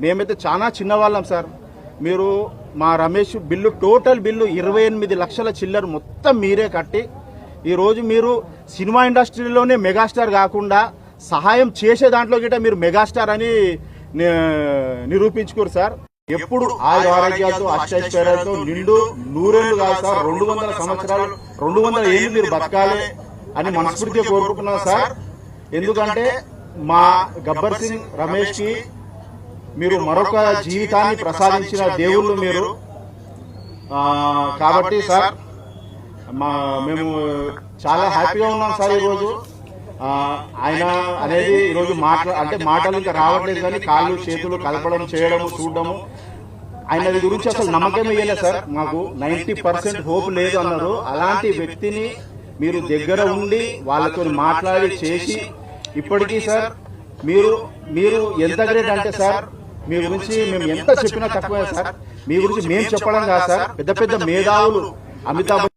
మేమైతే చాలా చిన్నవాళ్ళం సార్. మీరు మా రమేష్ బిల్లు టోటల్ బిల్లు 28 లక్షల చిల్లర మొత్తం మీరే కట్టి ఈరోజు మీరు సినిమా ఇండస్ట్రీలోనే మెగాస్టార్ కాకుండా సహాయం చేసే దాంట్లో గిట్ట మీరు మెగాస్టార్ అని నిరూపించుకోరు సార్. ఎప్పుడు ఆరోగ్యాలతో అష్టైశ్వర్యాలతో నిండు నూరేళ్లు కాదు సార్, 200 సంవత్సరాలు 200 ఏళ్ళు మీరు బతకాలి అని మనస్ఫూర్తిగా కోరుకుంటున్నాం సార్. ఎందుకంటే మా గబ్బర్ సింగ్ రమేష్ కి మీరు మరొక జీవితాన్ని ప్రసాదించిన దేవుళ్ళు మీరు. కాబట్టి సార్ మేము చాలా హ్యాపీగా ఉన్నాం సార్. ఈరోజు ఆయన అనేది ఈరోజు మాటలు ఇంకా రావట్లేదు, కానీ కాళ్ళు చేతులు కలపడం చేయడము చూడడము ఆయన గురించి అసలు నమ్మకమే ఇవ్వలేదు సార్. మాకు 90% హోప్ లేదు అన్నారు. అలాంటి వ్యక్తిని మీరు దగ్గర ఉండి వాళ్ళతో మాట్లాడి చేసి ఇప్పటికీ సార్ మీరు ఎంత గ్రేట్ అంటే సార్, మీ గురించి మేము ఎంత చెప్పినా తక్కువే సార్. మీ గురించి మేము చెప్పడం కాదు సార్, పెద్ద పెద్ద మేధావులు అమితాబ్